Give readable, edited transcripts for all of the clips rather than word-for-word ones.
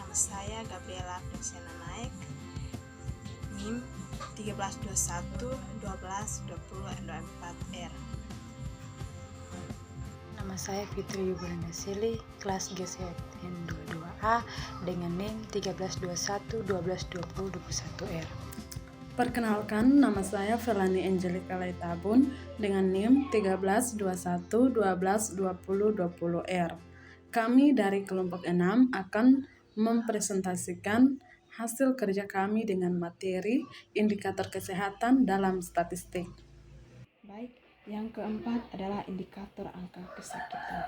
Saya Gabriela Frisiana Naik, NIM 1321 12 20 24R. Nama saya Fitri Yubelanda Sili, kelas GCN 22A dengan NIM 1321 12 20 21R. Perkenalkan, nama saya Felani Angelika Leitabun dengan NIM 1321 12 20 20R. Kami dari kelompok 6 akan mempresentasikan hasil kerja kami dengan materi indikator kesehatan dalam statistik. Baik, yang keempat adalah indikator angka kesakitan.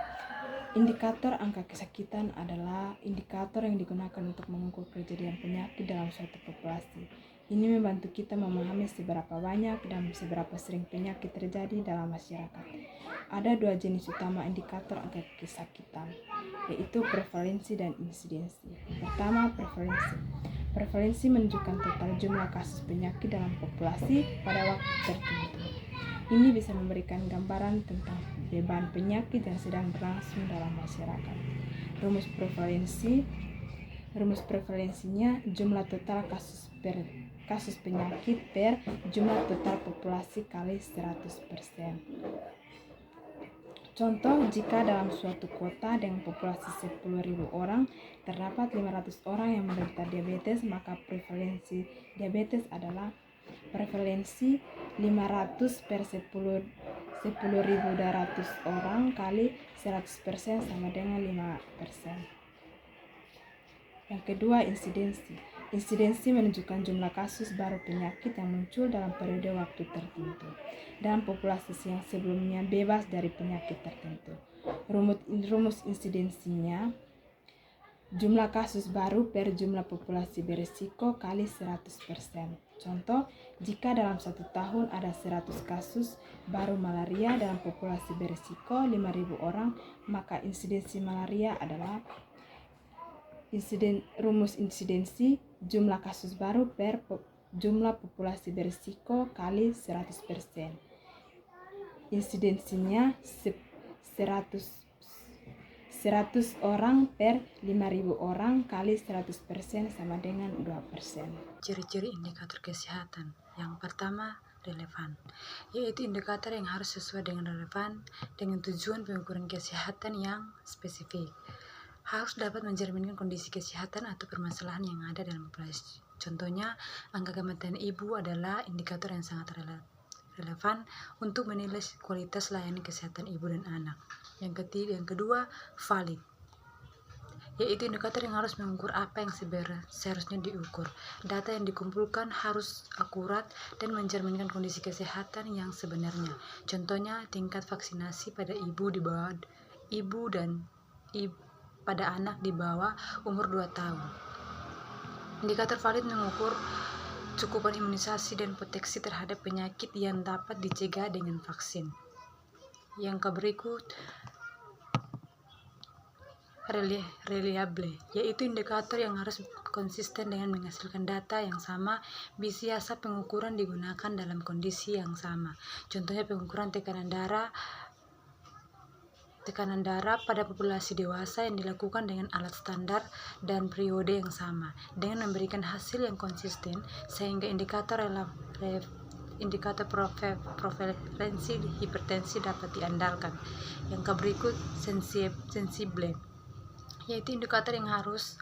Indikator angka kesakitan adalah indikator yang digunakan untuk mengukur kejadian penyakit dalam suatu populasi. Ini membantu kita memahami seberapa banyak dan seberapa sering penyakit terjadi dalam masyarakat. Ada dua jenis utama indikator angka kesakitan, yaitu prevalensi dan insidensi. Pertama, prevalensi. Prevalensi menunjukkan total jumlah kasus penyakit dalam populasi pada waktu tertentu. Ini bisa memberikan gambaran tentang beban penyakit yang sedang berlangsung dalam masyarakat. Rumus prevalensinya jumlah total kasus penyakit per jumlah total populasi kali 100%. Contoh, jika dalam suatu kota dengan populasi 10.000 orang terdapat 500 orang yang menderita diabetes, maka prevalensi diabetes adalah prevalensi 500 per 10.200 orang kali 100% sama dengan 5%. Yang kedua, insidensi. Insidensi menunjukkan jumlah kasus baru penyakit yang muncul dalam periode waktu tertentu dalam populasi yang sebelumnya bebas dari penyakit tertentu. Rumus insidensinya jumlah kasus baru per jumlah populasi berisiko kali 100%. Contoh, jika dalam 1 tahun ada 100 kasus baru malaria dalam populasi berisiko 5.000 orang, maka insidensi malaria adalah rumus insidensi jumlah kasus baru per jumlah populasi berisiko kali 100%. Insidensinya 100 orang per 5.000 orang kali 100% sama dengan 2%. Ciri-ciri indikator kesehatan. Yang pertama, relevan, yaitu indikator yang harus sesuai dengan relevan dengan tujuan pengukuran kesehatan yang spesifik. Harus dapat mencerminkan kondisi kesehatan atau permasalahan yang ada dalam populasi. Contohnya, angka kematian ibu adalah indikator yang sangat relevan untuk menilai kualitas layanan kesehatan ibu dan anak. Yang kedua, valid, yaitu indikator yang harus mengukur apa yang seharusnya diukur. Data yang dikumpulkan harus akurat dan mencerminkan kondisi kesehatan yang sebenarnya. Contohnya, tingkat vaksinasi pada pada anak di bawah umur 2 tahun. Indikator valid mengukur cukupan imunisasi dan proteksi terhadap penyakit yang dapat dicegah dengan vaksin. Yang berikut, reliable, yaitu indikator yang harus konsisten dengan menghasilkan data yang sama. Biasa pengukuran digunakan dalam kondisi yang sama. Contohnya, pengukuran tekanan darah pada populasi dewasa yang dilakukan dengan alat standar dan periode yang sama, dengan memberikan hasil yang konsisten, sehingga indikator prevalensi hipertensi dapat diandalkan. Yang berikut, sensible, yaitu indikator yang harus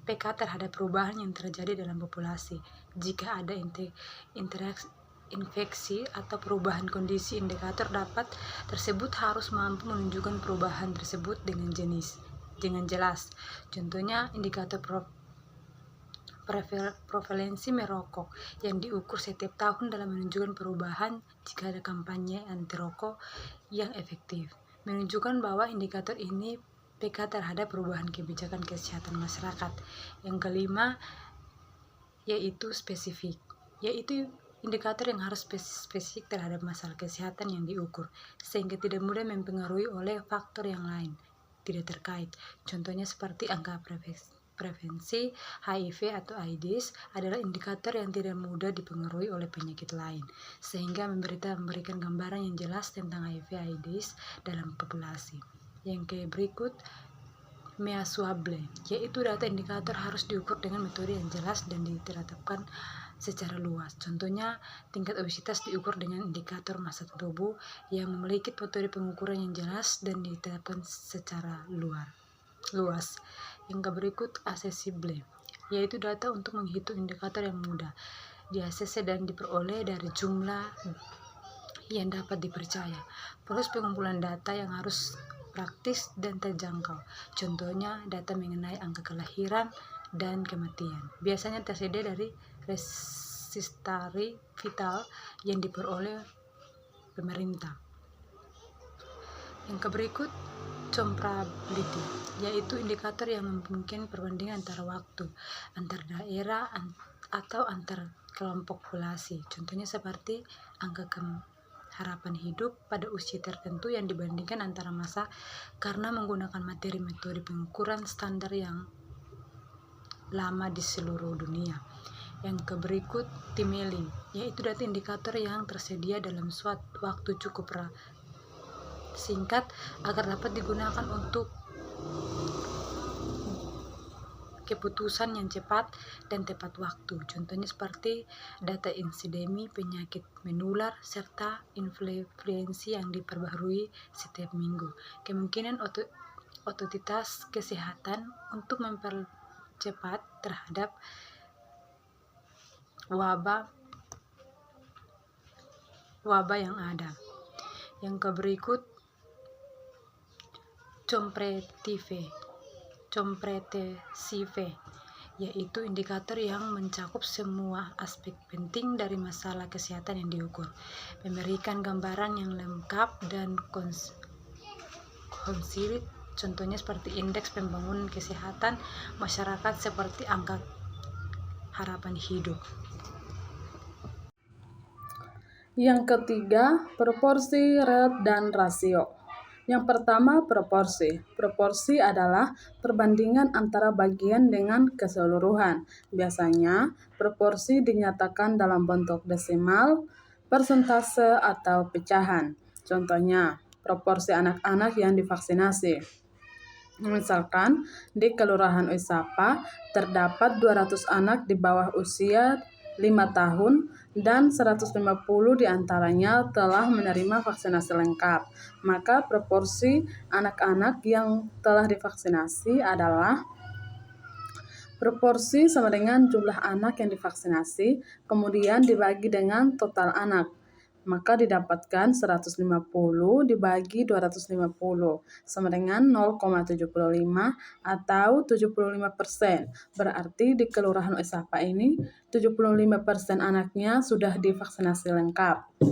peka terhadap perubahan yang terjadi dalam populasi. Jika ada interaksi infeksi atau perubahan kondisi, indikator tersebut harus mampu menunjukkan perubahan tersebut dengan jelas. Contohnya, indikator prevalensi merokok yang diukur setiap tahun dalam menunjukkan perubahan jika ada kampanye anti rokok yang efektif. Menunjukkan bahwa indikator ini peka terhadap perubahan kebijakan kesehatan masyarakat. Yang kelima, yaitu spesifik, yaitu indikator yang harus spesifik terhadap masalah kesehatan yang diukur, sehingga tidak mudah mempengaruhi oleh faktor yang lain tidak terkait. Contohnya seperti angka prevensi HIV atau AIDS adalah indikator yang tidak mudah dipengaruhi oleh penyakit lain, sehingga memberikan gambaran yang jelas tentang HIV/AIDS dalam populasi. Yang berikut, measurable, yaitu data indikator harus diukur dengan metode yang jelas dan ditetapkan secara luas. Contohnya, tingkat obesitas diukur dengan indikator massa tubuh yang memiliki metode pengukuran yang jelas dan ditetapkan secara luas. Yang berikut accessible, yaitu data untuk menghitung indikator yang mudah diakses dan diperoleh dari jumlah yang dapat dipercaya. Proses pengumpulan data yang harus praktis dan terjangkau. Contohnya, data mengenai angka kelahiran dan kematian. Biasanya tersedia dari registry vital yang diperoleh pemerintah. Yang berikut, comparability, yaitu indikator yang memungkinkan perbandingan antara waktu, antar daerah, atau antar kelompok populasi. Contohnya seperti angka harapan hidup pada usia tertentu yang dibandingkan antara masa karena menggunakan materi metode pengukuran standar yang lama di seluruh dunia. Yang berikut, timeline, yaitu data indikator yang tersedia dalam suatu waktu cukup singkat agar dapat digunakan untuk keputusan yang cepat dan tepat waktu. Contohnya seperti data insidemi penyakit menular serta influenza yang diperbaharui setiap minggu. Kemungkinan otoritas kesehatan untuk mempercepat terhadap wabah yang ada. Yang berikut, comprehensive, yaitu indikator yang mencakup semua aspek penting dari masalah kesehatan yang diukur, memberikan gambaran yang lengkap dan konsolid. Contohnya seperti indeks pembangunan kesehatan masyarakat seperti angka harapan hidup. Yang ketiga, proporsi, rate, dan rasio. Yang pertama, proporsi. Proporsi adalah perbandingan antara bagian dengan keseluruhan. Biasanya, proporsi dinyatakan dalam bentuk desimal, persentase, atau pecahan. Contohnya, proporsi anak-anak yang divaksinasi. Misalkan, di Kelurahan Oisapa terdapat 200 anak di bawah usia 5 tahun dan 150 diantaranya telah menerima vaksinasi lengkap. Maka proporsi anak-anak yang telah divaksinasi adalah proporsi sama dengan jumlah anak yang divaksinasi kemudian dibagi dengan total anak. Maka didapatkan 150 dibagi 250 sama dengan 0,75 atau 75%. Berarti di Kelurahan Oisapa ini 75% anaknya sudah divaksinasi lengkap.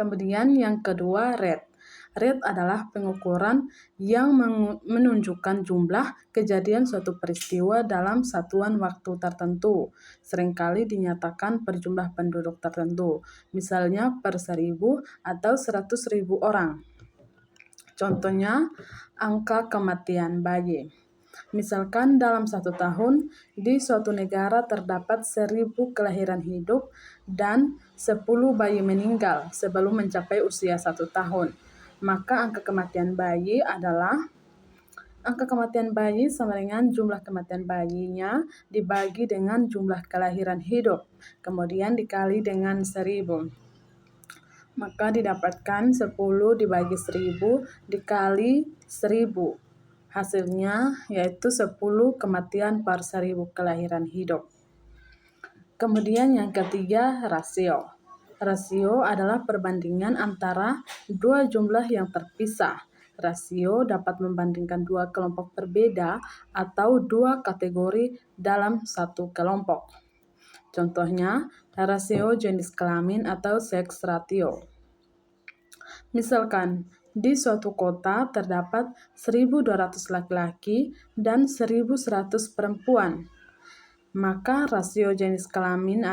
Kemudian yang kedua, rate. Rate adalah pengukuran yang menunjukkan jumlah kejadian suatu peristiwa dalam satuan waktu tertentu. Seringkali dinyatakan per jumlah penduduk tertentu, misalnya per 1.000 atau 100.000 orang. Contohnya, angka kematian bayi. Misalkan dalam 1 tahun, di suatu negara terdapat 1.000 kelahiran hidup dan 10 bayi meninggal sebelum mencapai usia 1 tahun. Maka angka kematian bayi sama dengan jumlah kematian bayinya dibagi dengan jumlah kelahiran hidup, kemudian dikali dengan 1.000. Maka didapatkan 10 dibagi 1.000 dikali 1.000. Hasilnya yaitu 10 kematian per 1.000 kelahiran hidup. Kemudian yang ketiga, rasio. Rasio adalah perbandingan antara dua jumlah yang terpisah. Rasio dapat membandingkan dua kelompok berbeda atau dua kategori dalam satu kelompok. Contohnya, rasio jenis kelamin atau sex ratio. Misalkan, di suatu kota terdapat 1.200 laki-laki dan 1.100 perempuan. Maka rasio jenis kelamin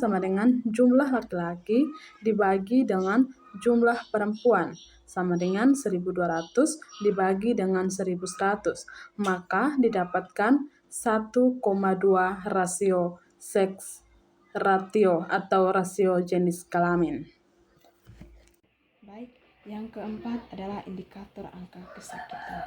sama dengan jumlah laki-laki dibagi dengan jumlah perempuan sama dengan 1.200 dibagi dengan 1.100. Maka didapatkan 1,2 rasio seks ratio atau rasio jenis kelamin. Baik, Yang keempat adalah indikator angka kesakitan.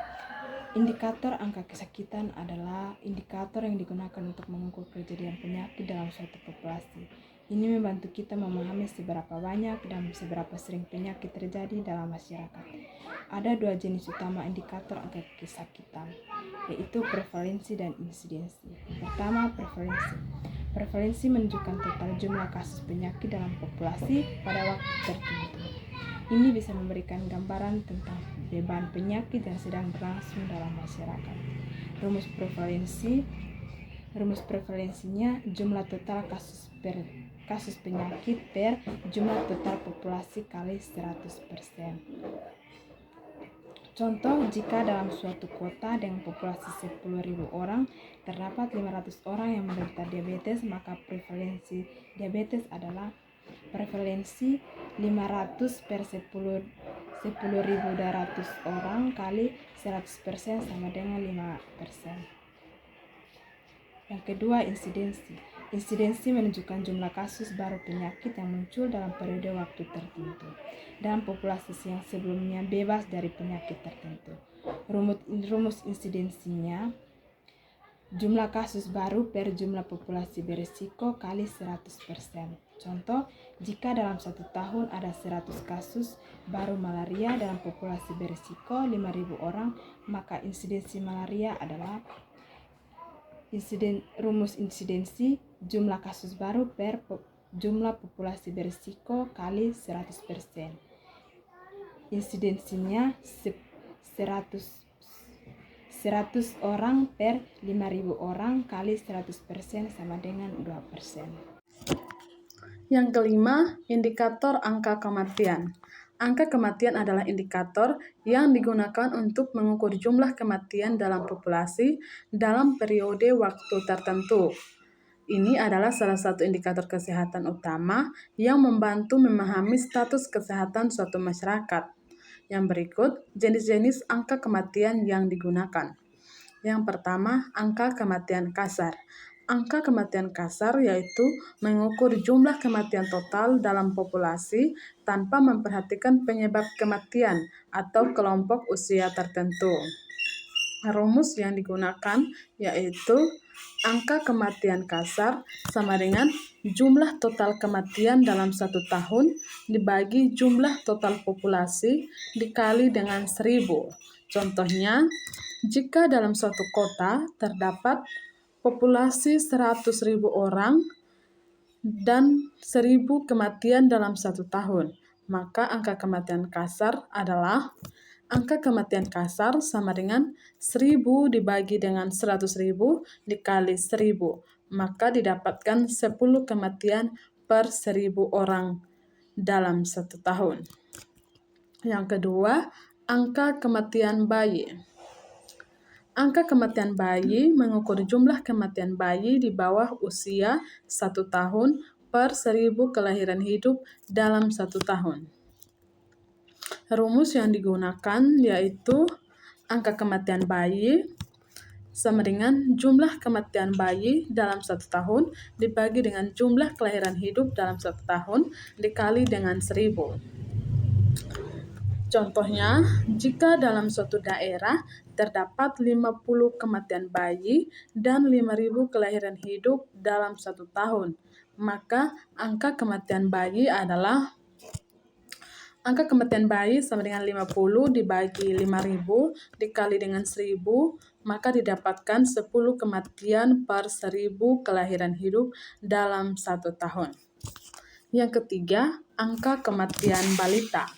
Indikator angka kesakitan adalah indikator yang digunakan untuk mengukur kejadian penyakit dalam suatu populasi. Ini membantu kita memahami seberapa banyak dan seberapa sering penyakit terjadi dalam masyarakat. Ada dua jenis utama indikator angka kesakitan, yaitu prevalensi dan insidensi. Pertama, prevalensi. Prevalensi menunjukkan total jumlah kasus penyakit dalam populasi pada waktu tertentu. Ini bisa memberikan gambaran tentang beban penyakit yang sedang berlangsung dalam masyarakat. Rumus prevalensinya jumlah total kasus penyakit per jumlah total populasi kali 100%. Contoh, jika dalam suatu kota dengan populasi 10.000 orang terdapat 500 orang yang menderita diabetes, maka prevalensi diabetes adalah prevalensi 500 per 10.200 orang kali 100% sama dengan 5%. Yang kedua, insidensi. Insidensi menunjukkan jumlah kasus baru penyakit yang muncul dalam periode waktu tertentu dalam populasi yang sebelumnya bebas dari penyakit tertentu. Rumus insidensinya jumlah kasus baru per jumlah populasi berisiko kali 100%. Contoh, jika dalam 1 tahun ada 100 kasus baru malaria dalam populasi berisiko 5.000 orang, maka insidensi malaria adalah rumus insidensi jumlah kasus baru per jumlah populasi berisiko kali 100%. Insidensinya 100 orang per 5.000 orang kali 100% sama dengan 2%. Yang kelima, indikator angka kematian. Angka kematian adalah indikator yang digunakan untuk mengukur jumlah kematian dalam populasi dalam periode waktu tertentu. Ini adalah salah satu indikator kesehatan utama yang membantu memahami status kesehatan suatu masyarakat. Yang berikut, jenis-jenis angka kematian yang digunakan. Yang pertama, angka kematian kasar. Angka kematian kasar yaitu mengukur jumlah kematian total dalam populasi tanpa memperhatikan penyebab kematian atau kelompok usia tertentu. Rumus yang digunakan yaitu angka kematian kasar sama dengan jumlah total kematian dalam 1 tahun dibagi jumlah total populasi dikali dengan 1.000. Contohnya, jika dalam suatu kota terdapat populasi 100.000 orang dan 1.000 kematian dalam 1 tahun, maka angka kematian kasar adalah angka kematian kasar sama dengan 1.000 dibagi dengan 100.000 dikali 1.000, maka didapatkan 10 kematian per 1.000 orang dalam 1 tahun. Yang kedua, angka kematian bayi. Angka kematian bayi mengukur jumlah kematian bayi di bawah usia 1 tahun per 1.000 kelahiran hidup dalam 1 tahun. Rumus yang digunakan yaitu angka kematian bayi sama dengan jumlah kematian bayi dalam 1 tahun dibagi dengan jumlah kelahiran hidup dalam 1 tahun dikali dengan 1.000. Contohnya, jika dalam suatu daerah terdapat 50 kematian bayi dan 5.000 kelahiran hidup dalam 1 tahun, maka angka kematian bayi adalah angka kematian bayi sama dengan 50 dibagi 5.000 dikali dengan 1.000, maka didapatkan 10 kematian per 1.000 kelahiran hidup dalam 1 tahun. Yang ketiga, angka kematian balita.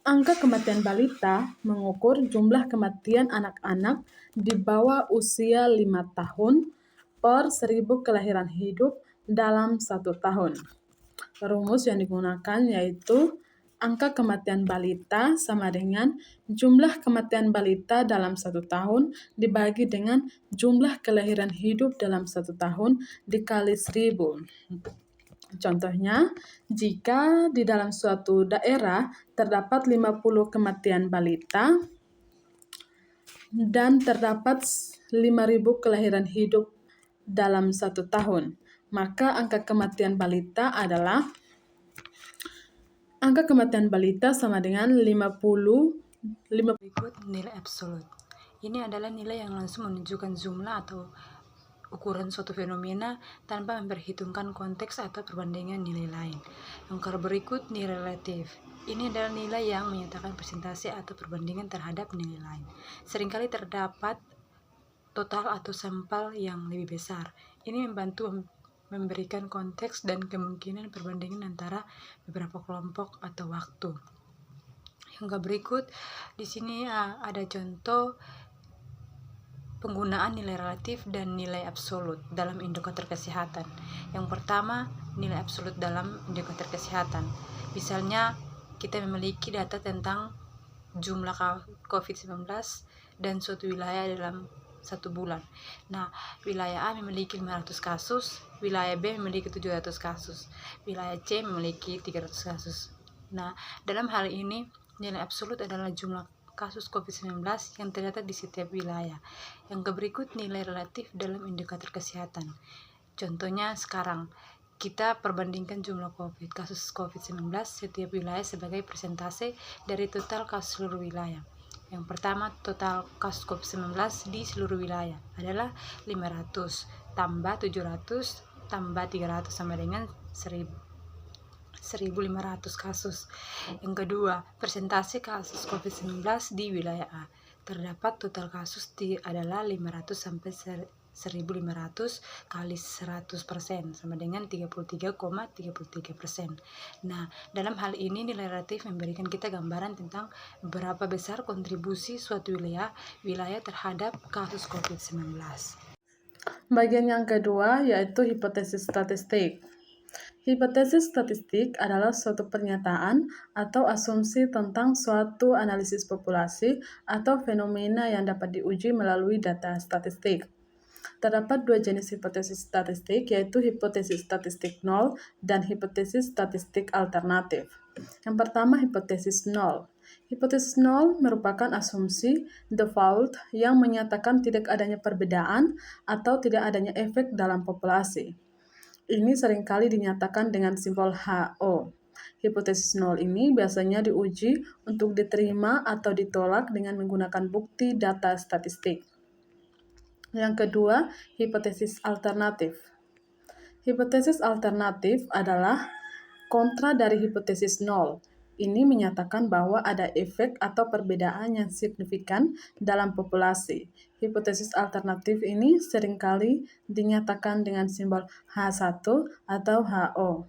Angka kematian balita mengukur jumlah kematian anak-anak di bawah usia 5 tahun per 1.000 kelahiran hidup dalam 1 tahun. Rumus yang digunakan yaitu angka kematian balita sama dengan jumlah kematian balita dalam 1 tahun dibagi dengan jumlah kelahiran hidup dalam 1 tahun dikali 1.000. Contohnya, jika di dalam suatu daerah terdapat 50 kematian balita dan terdapat 5.000 kelahiran hidup dalam 1 tahun, maka angka kematian balita adalah Angka kematian balita sama dengan 50. Berikut nilai absolut. Ini adalah nilai yang langsung menunjukkan jumlah atau ukuran suatu fenomena tanpa memperhitungkan konteks atau perbandingan nilai lain. Yang berikut nilai relatif. Ini adalah nilai yang menyatakan presentasi atau perbandingan terhadap nilai lain. Seringkali terdapat total atau sampel yang lebih besar. Ini membantu memberikan konteks dan kemungkinan perbandingan antara beberapa kelompok atau waktu. Yang berikut di sini ada contoh penggunaan nilai relatif dan nilai absolut dalam indikator kesehatan. Yang pertama, nilai absolut dalam indikator kesehatan. Misalnya, kita memiliki data tentang jumlah COVID-19 dan suatu wilayah dalam 1 bulan. Nah, wilayah A memiliki 500 kasus, wilayah B memiliki 700 kasus, wilayah C memiliki 300 kasus. Nah, dalam hal ini, nilai absolut adalah jumlah kasus COVID-19 yang terdapat di setiap wilayah. Yang berikut nilai relatif dalam indikator kesehatan. Contohnya sekarang, kita perbandingkan jumlah kasus COVID-19 setiap wilayah sebagai persentase dari total kasus seluruh wilayah. Yang pertama, total kasus COVID-19 di seluruh wilayah adalah 500 tambah 700 tambah 300 sama dengan 1.500 kasus. Yang kedua, persentase kasus COVID-19 di wilayah A. Terdapat total kasus adalah 500 sampai 1.500 kali 100% sama dengan 33,33%. Nah, dalam hal ini nilai relatif memberikan kita gambaran tentang berapa besar kontribusi suatu wilayah terhadap kasus COVID-19. Bagian yang kedua yaitu hipotesis statistik. Hipotesis statistik adalah suatu pernyataan atau asumsi tentang suatu analisis populasi atau fenomena yang dapat diuji melalui data statistik. Terdapat 2 jenis hipotesis statistik, yaitu hipotesis statistik nol dan hipotesis statistik alternatif. Yang pertama, hipotesis nol. Hipotesis nol merupakan asumsi default yang menyatakan tidak adanya perbedaan atau tidak adanya efek dalam populasi. Ini seringkali dinyatakan dengan simbol HO. Hipotesis nol ini biasanya diuji untuk diterima atau ditolak dengan menggunakan bukti data statistik. Yang kedua, hipotesis alternatif. Hipotesis alternatif adalah kontra dari hipotesis nol. Ini menyatakan bahwa ada efek atau perbedaan yang signifikan dalam populasi. Hipotesis alternatif ini seringkali dinyatakan dengan simbol H1 atau HO.